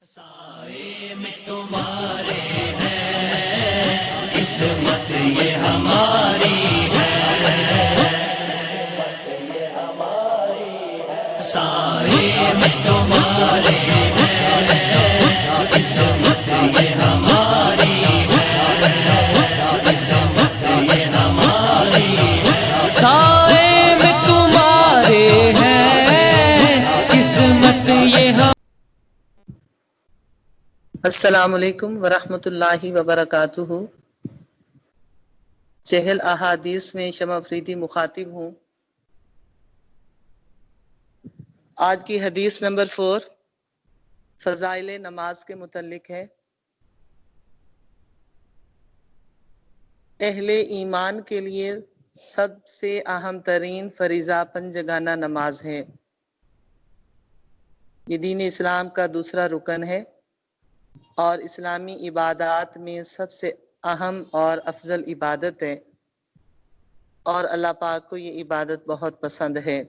سائے میں تمہارے ہیں قسمت یہ ہماری ہے، سائے میں تمہارے ہیں قسمت یہ ہماری ہے، قسمت یہ ہماری ہے، سائے میں تمہارے ہیں قسمت یہ ہماری۔ السلام علیکم ورحمۃ اللہ وبرکاتہ۔ چہل احادیث میں شمع افریدی مخاطب ہوں۔ آج کی حدیث نمبر 4 فضائل نماز کے متعلق ہے۔ اہل ایمان کے لیے سب سے اہم ترین فریضہ پنجگانہ نماز ہے۔ یہ دین اسلام کا دوسرا رکن ہے اور اسلامی عبادات میں سب سے اہم اور افضل عبادت ہے، اور اللہ پاک کو یہ عبادت بہت پسند ہے۔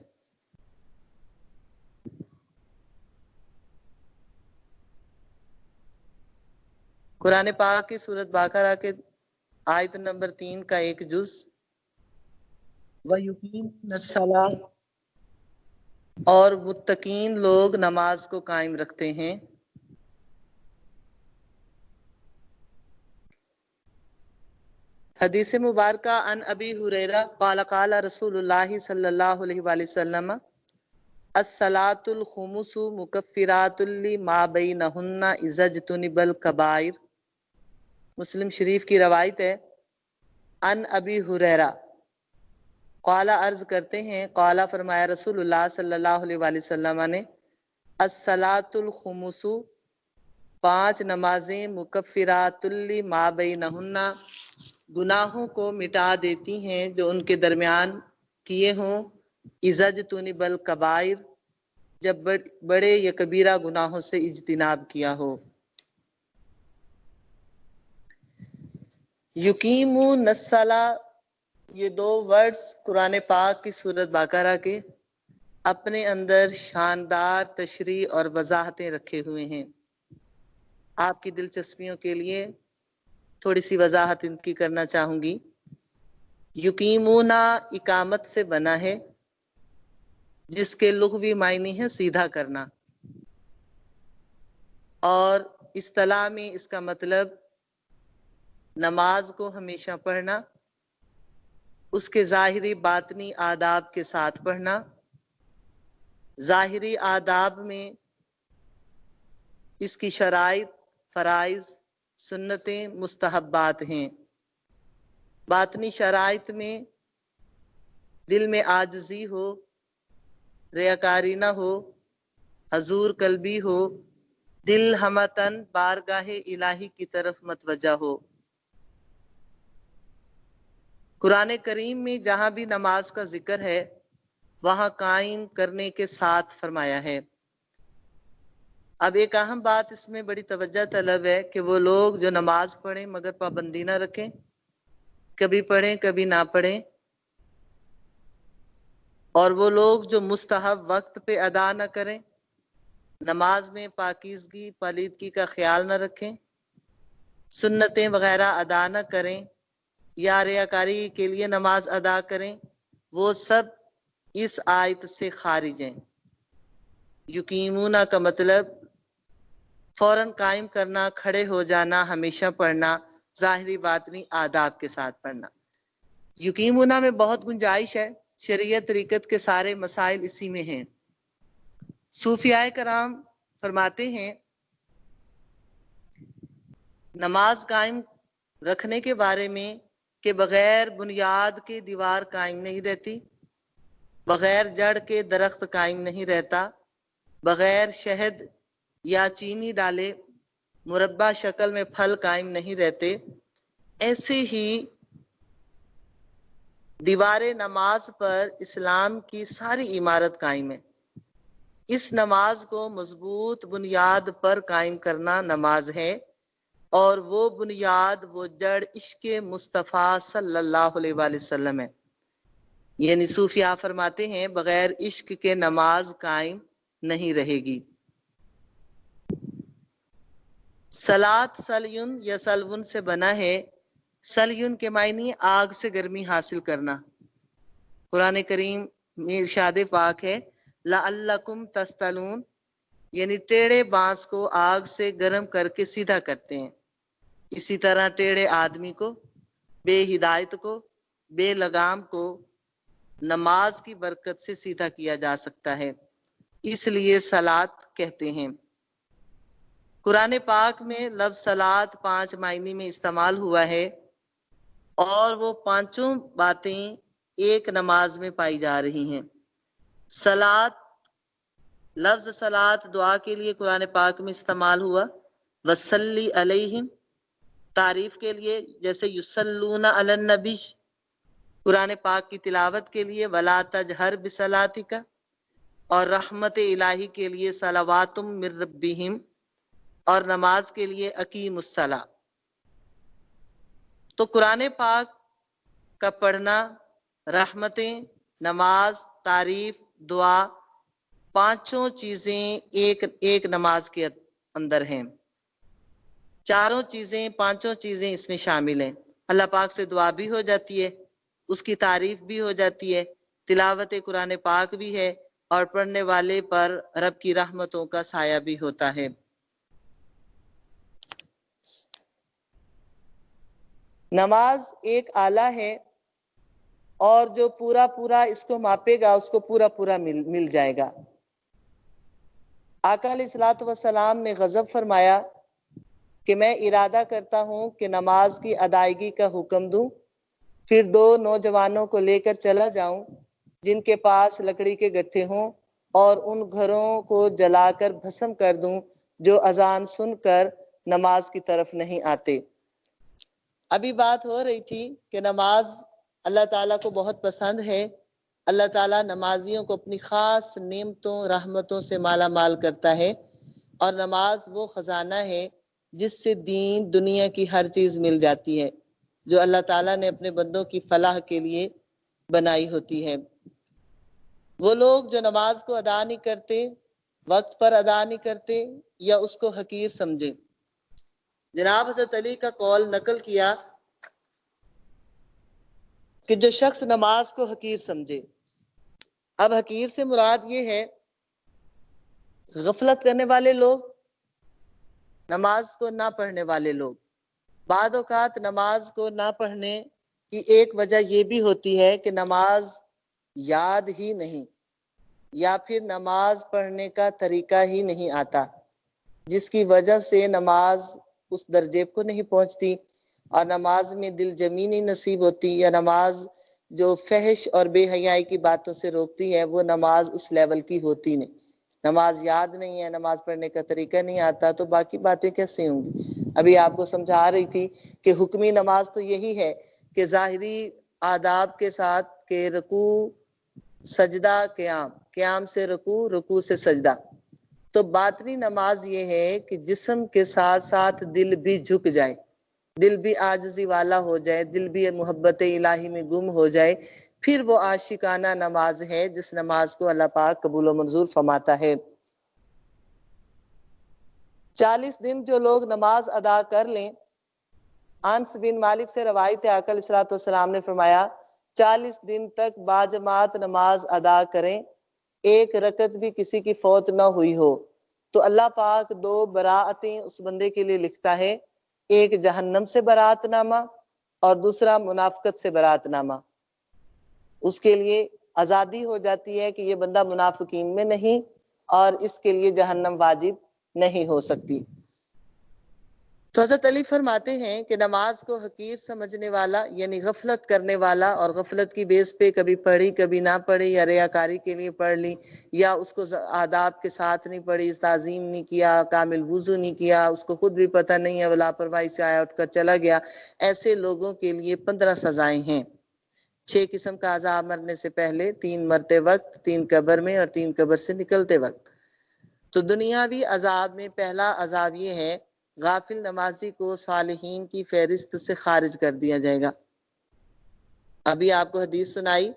قرآن پاک کی سورۃ بقرہ کے آیت نمبر 3 کا ایک جز وَيُقِيمُونَ الصَّلَاةَ، اور متقین لوگ نماز کو قائم رکھتے ہیں۔ حدیث مبارکہ عن ابی ہریرہ قال قال رسول اللہ صلی اللہ علیہ وآلہ وسلم الصلاۃ الخمس مکفرات لما بینہن اذا اجتنب الکبائر۔ مسلم شریف کی روایت ہے۔ عن ابی ہریرہ قال عرض کرتے ہیں، قال فرمایا رسول اللہ صلی اللہ علیہ وآلہ وسلم نے، الصلاۃ الخمس 5 نمازیں مکفرات لما بینہن گناہوں کو مٹا دیتی ہیں جو ان کے درمیان کیے ہوں، اذا اجتنب الکبائر جب بڑے یا کبیرہ گناہوں سے اجتناب کیا ہو۔ یقیمون الصلاۃ، یہ 2 ورڈز قرآن پاک کی سورۃ بقرہ کے اپنے اندر شاندار تشریح اور وضاحتیں رکھے ہوئے ہیں۔ آپ کی دلچسپیوں کے لیے تھوڑی سی وضاحت ان کی کرنا چاہوں گی۔ یقیمون اقامت سے بنا ہے، جس کے لغوی معنی ہے سیدھا کرنا، اور اصطلاح میں اس کا مطلب نماز کو ہمیشہ پڑھنا، اس کے ظاہری باطنی آداب کے ساتھ پڑھنا۔ ظاہری آداب میں اس کی شرائط، فرائض، سنتیں، مستحبات ہیں۔ باطنی شرائط میں دل میں عاجزی ہو، ریاکاری نہ ہو، حضور قلبی ہو، دل ہمتن بارگاہ الہی کی طرف متوجہ ہو۔ قرآن کریم میں جہاں بھی نماز کا ذکر ہے وہاں قائم کرنے کے ساتھ فرمایا ہے۔ اب ایک اہم بات اس میں بڑی توجہ طلب ہے کہ وہ لوگ جو نماز پڑھیں مگر پابندی نہ رکھیں، کبھی پڑھیں کبھی نہ پڑھیں، اور وہ لوگ جو مستحب وقت پہ ادا نہ کریں، نماز میں پاکیزگی پلیدگی کا خیال نہ رکھیں، سنتیں وغیرہ ادا نہ کریں یا ریاکاری کے لیے نماز ادا کریں، وہ سب اس آیت سے خارج ہیں۔ یقیمون کا مطلب فوراً قائم کرنا، کھڑے ہو جانا، ہمیشہ پڑھنا، ظاہری باطنی آداب کے ساتھ پڑھنا۔ یقیمون میں بہت گنجائش ہے، شریعت طریقت کے سارے مسائل اسی میں ہیں۔ صوفیاء کرام فرماتے ہیں نماز قائم رکھنے کے بارے میں کہ بغیر بنیاد کے دیوار قائم نہیں رہتی، بغیر جڑ کے درخت قائم نہیں رہتا، بغیر شہد یا چینی ڈالے مربع شکل میں پھل قائم نہیں رہتے، ایسے ہی دیوار نماز پر اسلام کی ساری عمارت قائم ہے۔ اس نماز کو مضبوط بنیاد پر قائم کرنا نماز ہے، اور وہ بنیاد، وہ جڑ عشق مصطفیٰ صلی اللہ علیہ وآلہ وسلم ہے۔ یعنی صوفیاء فرماتے ہیں بغیر عشق کے نماز قائم نہیں رہے گی۔ سلات سلیون یا سلون سے بنا ہے۔ سلیون کے معنی آگ سے گرمی حاصل کرنا۔ قرآن کریم میں ارشاد پاک ہے لعلکم تستلون، یعنی ٹیڑھے بانس کو آگ سے گرم کر کے سیدھا کرتے ہیں۔ اسی طرح ٹیڑھے آدمی کو، بے ہدایت کو، بے لگام کو نماز کی برکت سے سیدھا کیا جا سکتا ہے، اس لیے صلات کہتے ہیں۔ قرآن پاک میں لفظ صلات 5 معنی میں استعمال ہوا ہے اور وہ پانچوں باتیں ایک نماز میں پائی جا رہی ہیں۔ صلات، لفظ صلات دعا کے لیے قرآن پاک میں استعمال ہوا، وصلی علیہم تعریف کے لیے جیسے یصلون علی النبی، قرآن پاک کی تلاوت کے لیے ولا تجہر بصلاتک، اور رحمت الہی کے لیے صلوات من ربہم، اور نماز کے لیے اقیم الصلاۃ۔ تو قرآن پاک کا پڑھنا، رحمتیں، نماز، تعریف، دعا، پانچوں چیزیں ایک نماز کے اندر ہیں۔ چاروں چیزیں، پانچوں چیزیں اس میں شامل ہیں۔ اللہ پاک سے دعا بھی ہو جاتی ہے، اس کی تعریف بھی ہو جاتی ہے، تلاوت قرآن پاک بھی ہے، اور پڑھنے والے پر رب کی رحمتوں کا سایہ بھی ہوتا ہے۔ نماز ایک آلہ ہے، اور جو پورا پورا اس کو ماپے گا اس کو پورا پورا مل جائے گا۔ آقا علیہ الصلوۃ والسلام نے غضب فرمایا کہ میں ارادہ کرتا ہوں کہ نماز کی ادائیگی کا حکم دوں، پھر 2 نوجوانوں کو لے کر چلا جاؤں جن کے پاس لکڑی کے گٹھے ہوں، اور ان گھروں کو جلا کر بھسم کر دوں جو اذان سن کر نماز کی طرف نہیں آتے۔ ابھی بات ہو رہی تھی کہ نماز اللہ تعالیٰ کو بہت پسند ہے۔ اللہ تعالیٰ نمازیوں کو اپنی خاص نعمتوں، رحمتوں سے مالا مال کرتا ہے، اور نماز وہ خزانہ ہے جس سے دین دنیا کی ہر چیز مل جاتی ہے جو اللہ تعالیٰ نے اپنے بندوں کی فلاح کے لیے بنائی ہوتی ہے۔ وہ لوگ جو نماز کو ادا نہیں کرتے، وقت پر ادا نہیں کرتے، یا اس کو حقیر سمجھے۔ جناب حضرت علی کا قول نقل کیا کہ جو شخص نماز کو حقیر سمجھے، اب حقیر سے مراد یہ ہے غفلت کرنے والے لوگ، نماز کو نہ پڑھنے والے لوگ۔ بعض اوقات نماز کو نہ پڑھنے کی ایک وجہ یہ بھی ہوتی ہے کہ نماز یاد ہی نہیں، یا پھر نماز پڑھنے کا طریقہ ہی نہیں آتا، جس کی وجہ سے نماز اس درجے کو نہیں پہنچتی، اور نماز میں دل جمی نہیں نصیب ہوتی، یا نماز جو فحش اور بے حیائی کی باتوں سے روکتی ہے وہ نماز اس لیول کی ہوتی نہیں۔ نماز یاد نہیں ہے، نماز پڑھنے کا طریقہ نہیں آتا، تو باقی باتیں کیسے ہوں گی؟ ابھی آپ کو سمجھا رہی تھی کہ حکمی نماز تو یہی ہے کہ ظاہری آداب کے ساتھ کہ رکوع، سجدہ، قیام سے رکوع، رکوع سے سجدہ۔ تو باطنی نماز یہ ہے کہ جسم کے ساتھ ساتھ دل بھی جھک جائے، دل بھی عاجزی والا ہو جائے، دل بھی محبت الہی میں گم ہو جائے، پھر وہ عاشقانہ نماز ہے جس نماز کو اللہ پاک قبول و منظور فرماتا ہے۔ 40 دن جو لوگ نماز ادا کر لیں، انس بن مالک سے روایت ہے، آقا علیہ الصلوۃ والسلام نے فرمایا 40 دن تک باجماعت نماز ادا کریں، ایک رکعت بھی کسی کی فوت نہ ہوئی ہو، تو اللہ پاک 2 براءتیں اس بندے کے لیے لکھتا ہے، ایک جہنم سے برات نامہ اور دوسرا منافقت سے برات نامہ۔ اس کے لیے آزادی ہو جاتی ہے کہ یہ بندہ منافقین میں نہیں، اور اس کے لیے جہنم واجب نہیں ہو سکتی۔ تو حضرت علی فرماتے ہیں کہ نماز کو حقیر سمجھنے والا، یعنی غفلت کرنے والا، اور غفلت کی بیس پہ کبھی پڑھی کبھی نہ پڑھی، یا ریاکاری کے لیے پڑھ لی، یا اس کو آداب کے ساتھ نہیں پڑھی، تعظیم نہیں کیا، کامل وضو نہیں کیا، اس کو خود بھی پتہ نہیں ہے، وہ لاپرواہی سے آیا اٹھ کر چلا گیا، ایسے لوگوں کے لیے 15 سزائیں ہیں۔ 6 قسم کا عذاب مرنے سے پہلے، 3 مرتے وقت، 3 قبر میں، اور 3 قبر سے نکلتے وقت۔ تو دنیاوی عذاب میں پہلا عذاب یہ ہے، غافل نمازی کو صالحین کی فہرست سے خارج کر دیا جائے گا۔ ابھی آپ کو حدیث سنائی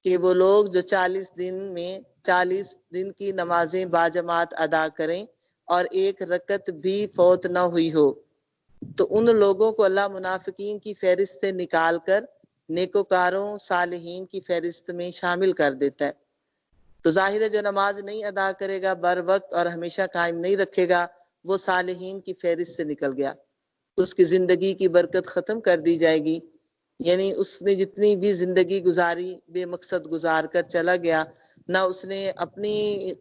کہ وہ لوگ جو 40 دن میں 40 دن کی نمازیں باجماعت ادا کریں، اور ایک رکعت بھی فوت نہ ہوئی ہو تو ان لوگوں کو اللہ منافقین کی فہرست سے نکال کر نیکوکاروں صالحین کی فہرست میں شامل کر دیتا ہے۔ تو ظاہر ہے جو نماز نہیں ادا کرے گا بر وقت اور ہمیشہ قائم نہیں رکھے گا وہ صالحین کی فہرست سے نکل گیا، اس کی زندگی کی برکت ختم کر دی جائے گی، یعنی اس نے جتنی بھی زندگی گزاری بے مقصد گزار کر چلا گیا، نہ اس نے اپنی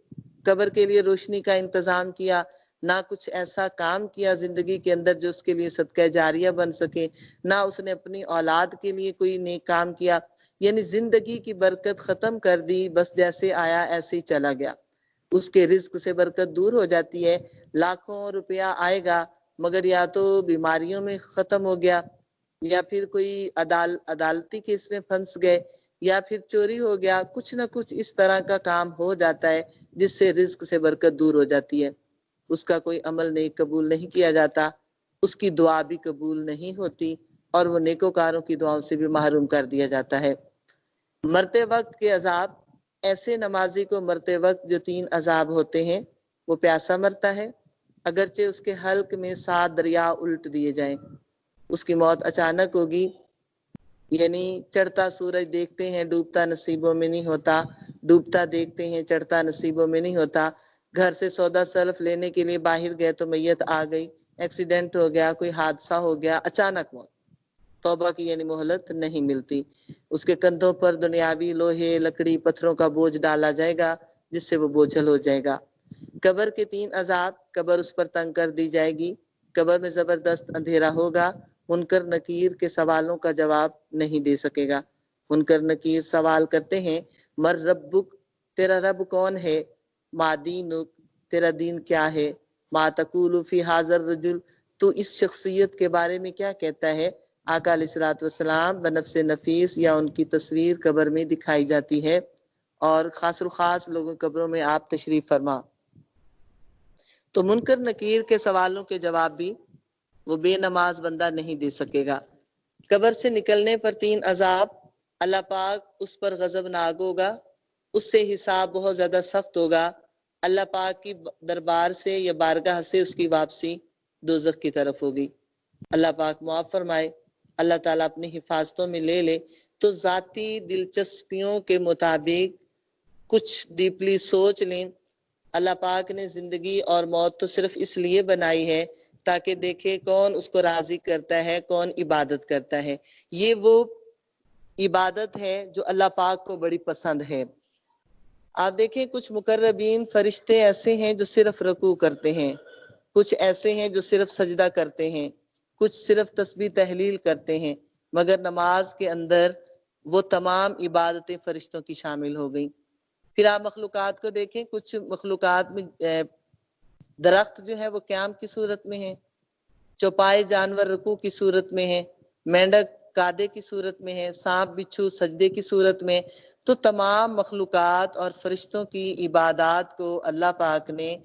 قبر کے لیے روشنی کا انتظام کیا، نہ کچھ ایسا کام کیا زندگی کے اندر جو اس کے لیے صدقہ جاریہ بن سکے، نہ اس نے اپنی اولاد کے لیے کوئی نیک کام کیا، یعنی زندگی کی برکت ختم کر دی، بس جیسے آیا ایسے ہی چلا گیا۔ اس کے رزق سے برکت دور ہو جاتی ہے، لاکھوں روپیہ آئے گا مگر یا تو بیماریوں میں ختم ہو گیا، یا پھر کوئی عدالتی کیس میں پھنس گئے، یا پھر چوری ہو گیا، کچھ نہ کچھ اس طرح کا کام ہو جاتا ہے جس سے رزق سے برکت دور ہو جاتی ہے، اس کا کوئی عمل نیک قبول نہیں کیا جاتا، اس کی دعا بھی قبول نہیں ہوتی، اور وہ نیکوکاروں کی دعاؤں سے بھی محروم کر دیا جاتا ہے۔ مرتے وقت کے عذاب، ایسے نمازی کو مرتے وقت جو 3 عذاب ہوتے ہیں، وہ پیاسا مرتا ہے، اگرچہ اس کے حلق میں 7 دریا الٹ دیے جائیں، اس کی موت اچانک ہوگی، یعنی چڑھتا سورج دیکھتے ہیں ڈوبتا نصیبوں میں نہیں ہوتا، ڈوبتا دیکھتے ہیں چڑھتا نصیبوں میں نہیں ہوتا، گھر سے سودا سلف لینے کے لیے باہر گئے تو میت آ گئی، ایکسیڈنٹ ہو گیا، کوئی حادثہ ہو گیا، اچانک موت، توبہ کی یعنی مہلت نہیں ملتی، اس کے کندھوں پر دنیاوی لوہے لکڑی پتھروں کا بوجھ ڈالا جائے گا جس سے وہ بوجھل ہو جائے گا۔ قبر کے 3 عذاب، قبر اس پر تنگ کر دی جائے گی، قبر میں زبردست اندھیرا ہوگا، منکر نکیر کے سوالوں کا جواب نہیں دے سکے گا۔ منکر نکیر سوال کرتے ہیں، مر ربک، تیرا رب کون ہے، ما دینک، تیرا دین کیا ہے، ما تقول فی حاضر رجل، تو اس شخصیت کے بارے میں کیا کہتا ہے۔ آقا علیہ الصلوۃ والسلام بنفس نفیس یا ان کی تصویر قبر میں دکھائی جاتی ہے، اور خاص الخاص لوگوں قبروں میں آپ تشریف فرما۔ تو منکر نکیر کے سوالوں کے جواب بھی وہ بے نماز بندہ نہیں دے سکے گا۔ قبر سے نکلنے پر 3 عذاب، اللہ پاک اس پر غضبناک ہوگا، اس سے حساب بہت زیادہ سخت ہوگا، اللہ پاک کی دربار سے یا بارگاہ سے اس کی واپسی دوزخ کی طرف ہوگی۔ اللہ پاک معاف فرمائے، اللہ تعالیٰ اپنی حفاظتوں میں لے لے۔ تو ذاتی دلچسپیوں کے مطابق کچھ ڈیپلی سوچ لیں، اللہ پاک نے زندگی اور موت تو صرف اس لیے بنائی ہے تاکہ دیکھے کون اس کو راضی کرتا ہے، کون عبادت کرتا ہے۔ یہ وہ عبادت ہے جو اللہ پاک کو بڑی پسند ہے۔ آپ دیکھیں کچھ مقربین فرشتے ایسے ہیں جو صرف رکوع کرتے ہیں، کچھ ایسے ہیں جو صرف سجدہ کرتے ہیں، کچھ صرف تسبیح تحلیل کرتے ہیں، مگر نماز کے اندر وہ تمام عبادتیں فرشتوں کی شامل ہو گئیں۔ پھر آپ مخلوقات کو دیکھیں، کچھ مخلوقات میں درخت جو ہے وہ قیام کی صورت میں ہے، چوپائے جانور رکوع کی صورت میں ہے، مینڈک قعدے کی صورت میں ہے، سانپ بچھو سجدے کی صورت میں۔ تو تمام مخلوقات اور فرشتوں کی عبادات کو اللہ پاک نے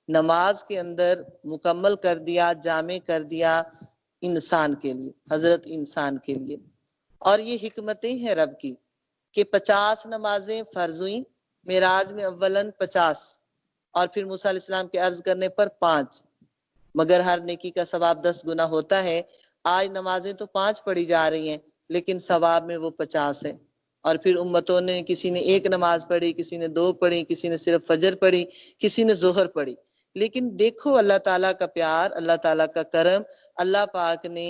نماز کے اندر مکمل کر دیا، جامع کر دیا انسان کے لیے، حضرت انسان کے لیے۔ اور یہ حکمتیں ہیں رب کی کہ 50 نمازیں فرض ہوئیں، معراج میں اولاً 50، اور پھر موسیٰ علیہ السلام کے عرض کرنے پر 5، مگر ہر نیکی کا ثواب 10 گنا ہوتا ہے۔ آج نمازیں تو 5 پڑھی جا رہی ہیں لیکن ثواب میں وہ 50 ہے۔ اور پھر امتوں نے کسی نے 1 نماز پڑھی، کسی نے 2 پڑھی، کسی نے صرف فجر پڑھی، کسی نے ظہر پڑھی، لیکن دیکھو اللہ تعالیٰ کا پیار، اللہ تعالیٰ کا کرم، اللہ پاک نے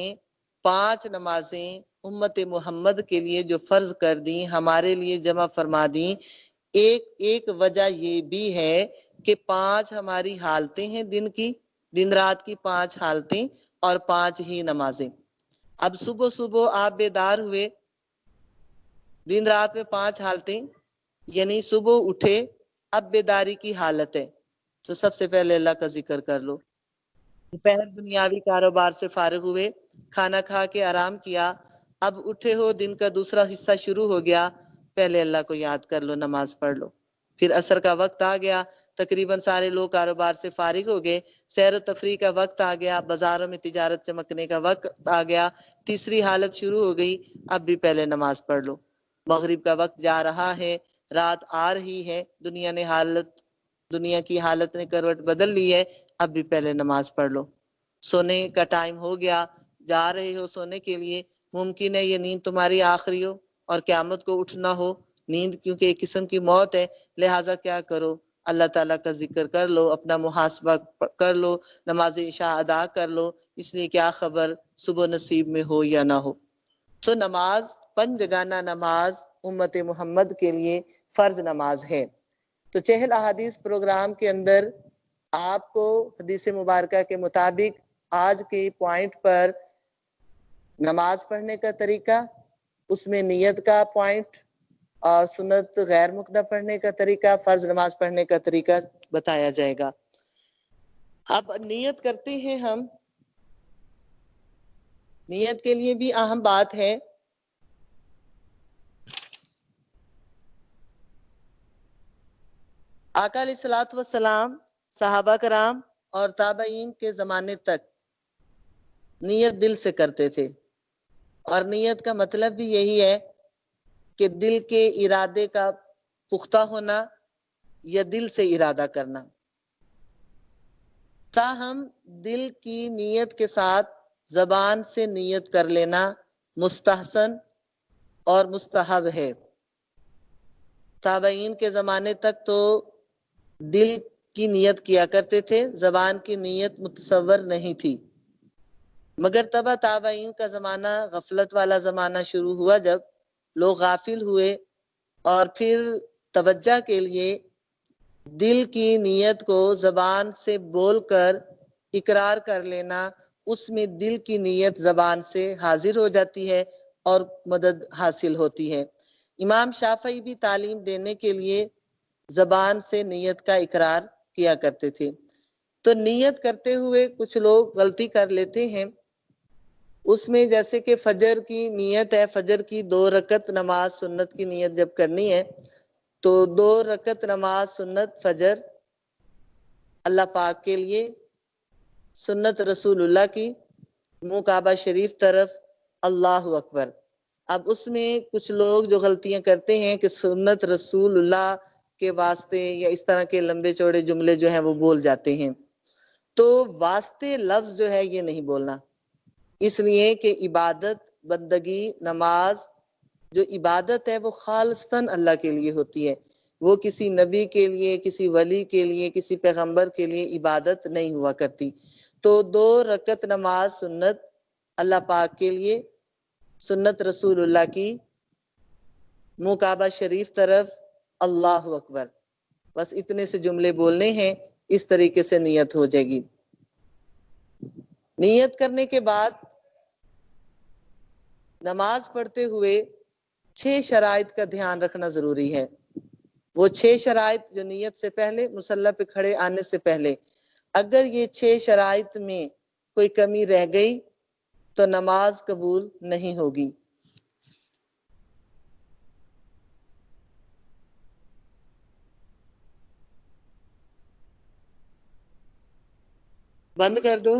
5 نمازیں امت محمد کے لیے جو فرض کر دیں، ہمارے لیے جمع فرما دیں۔ ایک وجہ یہ بھی ہے کہ 5 ہماری حالتیں ہیں دن کی، دن رات کی 5 حالتیں، اور 5 ہی نمازیں۔ اب صبح صبح آپ بیدار ہوئے، دن رات میں 5 حالتیں، یعنی صبح اٹھے، اب بیداری کی حالت ہے، تو سب سے پہلے اللہ کا ذکر کر لو۔ دوپہر دنیاوی کاروبار سے فارغ ہوئے، کھانا کھا کے آرام کیا، اب اٹھے ہو، دن کا دوسرا حصہ شروع ہو گیا، پہلے اللہ کو یاد کر لو، نماز پڑھ لو۔ پھر عصر کا وقت آ گیا، تقریباً سارے لوگ کاروبار سے فارغ ہو گئے، سیر و تفریح کا وقت آ گیا، بازاروں میں تجارت چمکنے کا وقت آ گیا، تیسری حالت شروع ہو گئی، اب بھی پہلے نماز پڑھ لو۔ مغرب کا وقت جا رہا ہے، رات آ رہی ہے، دنیا نے حالت دنیا کی حالت نے کروٹ بدل لی ہے، اب بھی پہلے نماز پڑھ لو۔ سونے کا ٹائم ہو گیا، جا رہے ہو سونے کے لیے، ممکن ہے یہ نیند تمہاری آخری ہو اور قیامت کو اٹھنا ہو۔ نیند کیونکہ ایک قسم کی موت ہے، لہٰذا کیا کرو، اللہ تعالیٰ کا ذکر کر لو، اپنا محاسبہ کر لو، نماز عشاء ادا کر لو، اس لیے کیا خبر صبح نصیب میں ہو یا نہ ہو۔ تو نماز، پنجگانہ نماز امت محمد کے لیے فرض نماز ہے۔ تو 60 احادیث پروگرام کے اندر آپ کو حدیث مبارکہ کے مطابق آج کے پوائنٹ پر نماز پڑھنے کا طریقہ، اس میں نیت کا پوائنٹ اور سنت غیر مقدہ پڑھنے کا طریقہ، فرض نماز پڑھنے کا طریقہ بتایا جائے گا۔ اب نیت کرتے ہیں ہم، نیت کے لیے بھی اہم بات ہے۔ آقا علیہ الصلوۃ والسلام، صحابہ کرام اور تابعین کے زمانے تک نیت دل سے کرتے تھے، اور نیت کا مطلب بھی یہی ہے کہ دل کے ارادے کا پختہ ہونا یا دل سے ارادہ کرنا۔ تاہم دل کی نیت کے ساتھ زبان سے نیت کر لینا مستحسن اور مستحب ہے۔ تابعین کے زمانے تک تو دل کی نیت کیا کرتے تھے، زبان کی نیت متصور نہیں تھی، مگر تبا تابعین کا زمانہ غفلت والا زمانہ شروع ہوا، جب لوگ غافل ہوئے اور پھر توجہ کے لیے دل کی نیت کو زبان سے بول کر اقرار کر لینا، اس میں دل کی نیت زبان سے حاضر ہو جاتی ہے اور مدد حاصل ہوتی ہے۔ امام شافعی بھی تعلیم دینے کے لیے زبان سے نیت کا اقرار کیا کرتے تھے۔ تو نیت کرتے ہوئے کچھ لوگ غلطی کر لیتے ہیں، اس میں جیسے کہ فجر کی نیت ہے، فجر کی 2 رکعت نماز سنت کی نیت جب کرنی ہے تو 2 رکعت نماز سنت فجر اللہ پاک کے لیے، سنت رسول اللہ کی، منہ کعبہ شریف طرف، اللہ اکبر۔ اب اس میں کچھ لوگ جو غلطیاں کرتے ہیں کہ سنت رسول اللہ کے واسطے یا اس طرح کے لمبے چوڑے جملے جو ہیں وہ بول جاتے ہیں۔ تو واسطے لفظ جو ہے یہ نہیں بولنا، اس لیے کہ عبادت، بندگی، نماز جو عبادت ہے وہ خالصتاً اللہ کے لیے ہوتی ہے، وہ کسی نبی کے لیے، کسی ولی کے لیے، کسی پیغمبر کے لیے عبادت نہیں ہوا کرتی۔ تو 2 رکعت نماز سنت اللہ پاک کے لیے، سنت رسول اللہ کی، منہ کعبہ شریف طرف، اللہ اکبر، بس اتنے سے جملے بولنے ہیں، اس طریقے سے نیت ہو جائے گی۔ نیت کرنے کے بعد نماز پڑھتے ہوئے 6 شرائط کا دھیان رکھنا ضروری ہے۔ وہ 6 شرائط جو نیت سے پہلے، مصلی پہ کھڑے آنے سے پہلے، اگر یہ 6 شرائط میں کوئی کمی رہ گئی تو نماز قبول نہیں ہوگی۔ بند کر دو۔